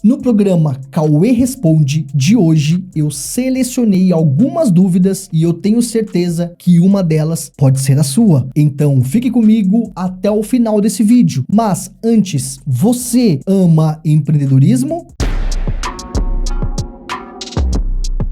No programa Cauê Responde de hoje, eu selecionei algumas dúvidas e eu tenho certeza que uma delas pode ser a sua. Então fique comigo até o final desse vídeo. Mas antes, você ama empreendedorismo?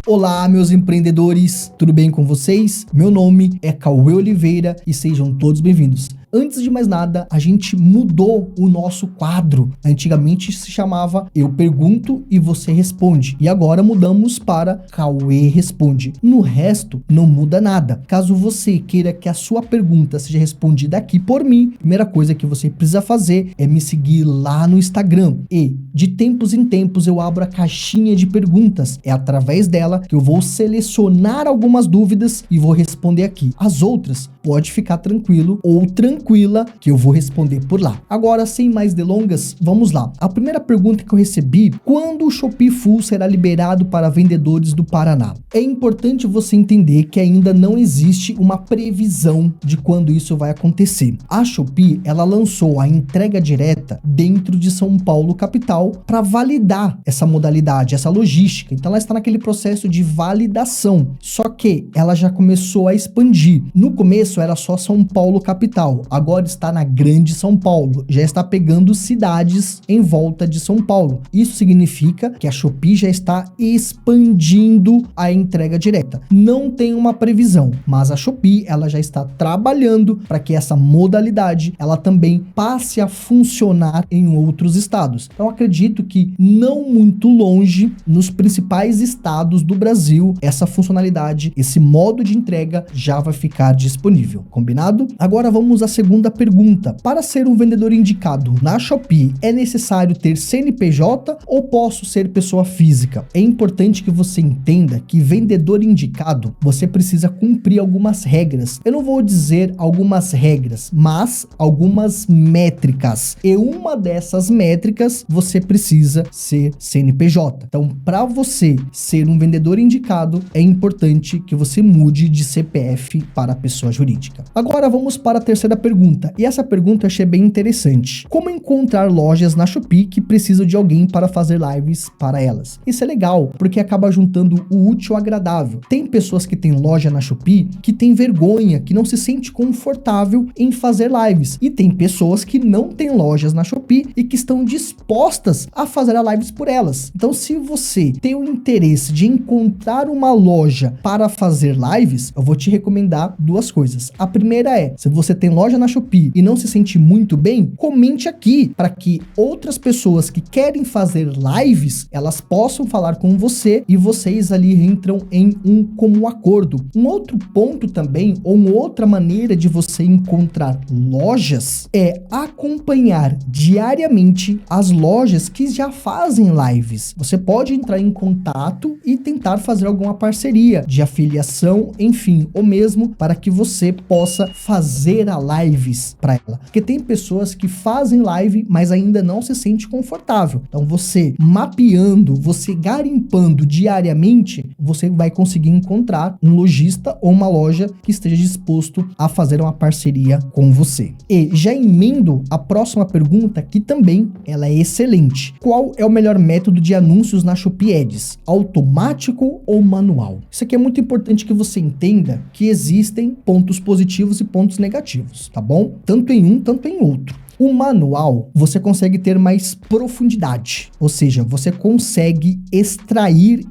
Olá, meus empreendedores, tudo bem com vocês? Meu nome é Cauê Oliveira e sejam todos bem-vindos. Antes de mais nada, a gente mudou o nosso quadro. Antigamente se chamava Eu Pergunto e Você Responde. E agora mudamos para Cauê Responde. No resto, não muda nada. Caso você queira que a sua pergunta seja respondida aqui por mim, a primeira coisa que você precisa fazer é me seguir lá no Instagram. E, de tempos em tempos, eu abro a caixinha de perguntas. É através dela que eu vou selecionar algumas dúvidas e vou responder aqui. As outras, pode ficar tranquilo ou tranquila que eu vou responder por lá. Agora, sem mais delongas, vamos lá. A primeira pergunta que eu recebi: quando o Shopee Full será liberado para vendedores do Paraná? É importante você entender que ainda não existe uma previsão de quando isso vai acontecer. A Shopee, ela lançou a entrega direta dentro de São Paulo, capital, para validar essa modalidade, essa logística. Então ela está naquele processo de validação. Só que ela já começou a expandir. No começo era só São Paulo, capital. Agora está na Grande São Paulo, já está pegando cidades em volta de São Paulo. Isso significa que a Shopee já está expandindo a entrega direta. Não tem uma previsão, mas a Shopee ela já está trabalhando para que essa modalidade ela também passe a funcionar em outros estados. Então acredito que não muito longe, nos principais estados do Brasil, essa funcionalidade, esse modo de entrega já vai ficar disponível. Combinado? Agora vamos à segunda pergunta. Para ser um vendedor indicado na Shopee, é necessário ter CNPJ ou posso ser pessoa física? É importante que você entenda que vendedor indicado, você precisa cumprir algumas regras. Eu não vou dizer algumas regras, mas algumas métricas. E uma dessas métricas, você precisa ser CNPJ. Então, para você ser um vendedor indicado, é importante que você mude de CPF para pessoa jurídica. Agora vamos para a terceira pergunta, e essa pergunta eu achei bem interessante. Como encontrar lojas na Shopee que precisam de alguém para fazer lives para elas? Isso é legal, porque acaba juntando o útil ao agradável. Tem pessoas que têm loja na Shopee que têm vergonha, que não se sente confortável em fazer lives, e tem pessoas que não têm lojas na Shopee e que estão dispostas a fazer as lives por elas. Então, se você tem o interesse de encontrar uma loja para fazer lives, eu vou te recomendar duas coisas. A primeira é, se você tem loja na Shopee e não se sente muito bem, comente aqui para que outras pessoas que querem fazer lives, elas possam falar com você e vocês ali entram em um comum acordo. Um outro ponto também, ou uma outra maneira de você encontrar lojas é acompanhar diariamente as lojas que já fazem lives. Você pode entrar em contato e tentar fazer alguma parceria de afiliação, enfim, ou mesmo para que você possa fazer a lives para ela. Porque tem pessoas que fazem live, mas ainda não se sente confortável. Então você mapeando, você garimpando diariamente, você vai conseguir encontrar um lojista ou uma loja que esteja disposto a fazer uma parceria com você. E já emendo a próxima pergunta, que também ela é excelente. Qual é o melhor método de anúncios na Shopee Ads? Automático ou manual? Isso aqui é muito importante que você entenda que existem pontos positivos e pontos negativos, tá bom? Tanto em um, tanto em outro. O manual, você consegue ter mais profundidade, ou seja, você consegue extrair,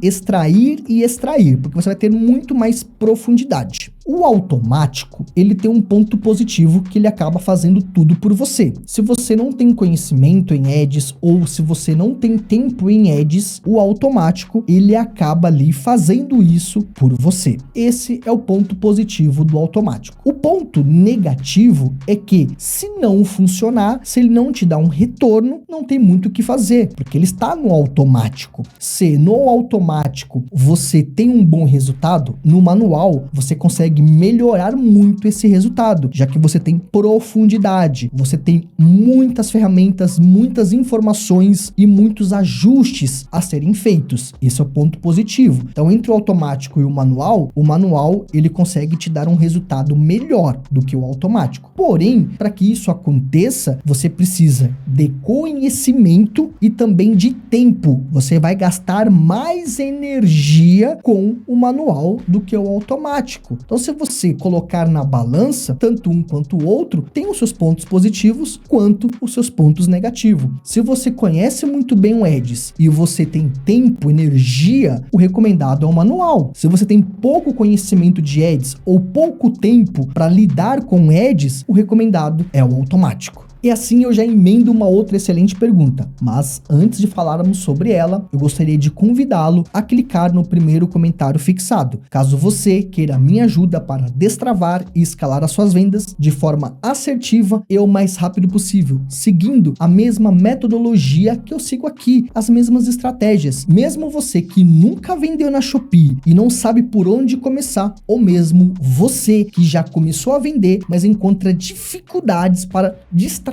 porque você vai ter muito mais profundidade. O automático, ele tem um ponto positivo que ele acaba fazendo tudo por você. Se você não tem conhecimento em Ads ou se você não tem tempo em Ads, o automático, ele acaba ali fazendo isso por você. Esse é o ponto positivo do automático. O ponto negativo é que se não funcionar, se ele não te dá um retorno, não tem muito o que fazer, porque ele está no automático. Se no automático você tem um bom resultado, no manual você consegue consegue melhorar muito esse resultado, já que você tem profundidade, você tem muitas ferramentas, muitas informações e muitos ajustes a serem feitos. Esse é o ponto positivo. Então, entre o automático e o manual ele consegue te dar um resultado melhor do que o automático. Porém, para que isso aconteça, você precisa de conhecimento e também de tempo. Você vai gastar mais energia com o manual do que o automático. Então, se você colocar na balança, tanto um quanto o outro, tem os seus pontos positivos quanto os seus pontos negativos. Se você conhece muito bem o Ads e você tem tempo, energia, o recomendado é o manual. Se você tem pouco conhecimento de Ads ou pouco tempo para lidar com Ads, o recomendado é o automático. E assim eu já emendo uma outra excelente pergunta, mas antes de falarmos sobre ela, eu gostaria de convidá-lo a clicar no primeiro comentário fixado, caso você queira minha ajuda para destravar e escalar as suas vendas de forma assertiva e o mais rápido possível, seguindo a mesma metodologia que eu sigo aqui, as mesmas estratégias. Mesmo você que nunca vendeu na Shopee e não sabe por onde começar, ou mesmo você que já começou a vender, mas encontra dificuldades para destravar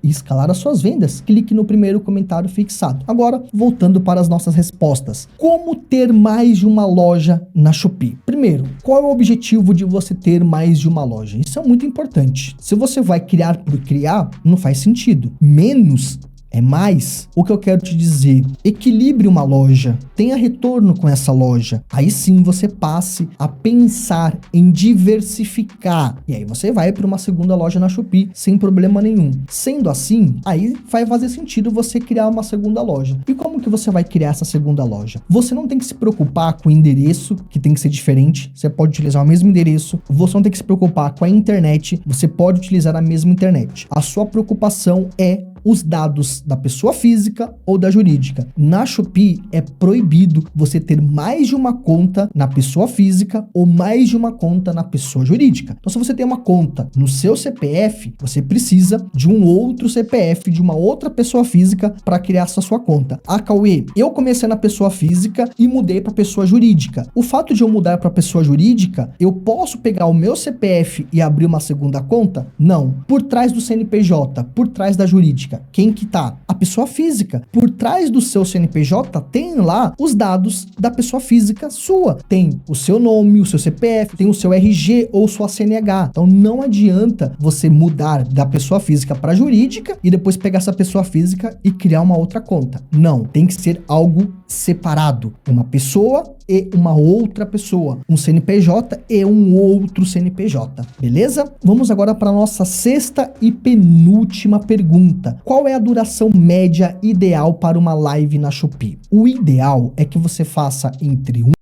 e escalar as suas vendas, clique no primeiro comentário fixado. Agora, voltando para as nossas respostas. Como ter mais de uma loja na Shopee? Primeiro, qual é o objetivo de você ter mais de uma loja? Isso é muito importante. Se você vai criar por criar, não faz sentido. Menos é mais. O que eu quero te dizer, equilibre uma loja, tenha retorno com essa loja, aí sim você passe a pensar em diversificar, e aí você vai para uma segunda loja na Shopee sem problema nenhum. Sendo assim, aí vai fazer sentido você criar uma segunda loja. E como que você vai criar essa segunda loja? Você não tem que se preocupar com o endereço, que tem que ser diferente, você pode utilizar o mesmo endereço, você não tem que se preocupar com a internet, você pode utilizar a mesma internet. A sua preocupação é os dados da pessoa física ou da jurídica. Na Shopee é proibido você ter mais de uma conta na pessoa física ou mais de uma conta na pessoa jurídica. Então, se você tem uma conta no seu CPF, você precisa de um outro CPF de uma outra pessoa física para criar essa sua conta. Cauê, eu comecei na pessoa física e mudei para pessoa jurídica. O fato de eu mudar para pessoa jurídica, eu posso pegar o meu CPF e abrir uma segunda conta? Não. Por trás do CNPJ, por trás da jurídica, quem que tá? A pessoa física. Por trás do seu CNPJ tem lá os dados da pessoa física sua. Tem o seu nome, o seu CPF, tem o seu RG ou sua CNH. Então não adianta você mudar da pessoa física para jurídica e depois pegar essa pessoa física e criar uma outra conta. Não, tem que ser algo separado. Uma pessoa e uma outra pessoa. Um CNPJ e um outro CNPJ. Beleza? Vamos agora para a nossa sexta e penúltima pergunta. Qual é a duração média ideal para uma live na Shopee? O ideal é que você faça entre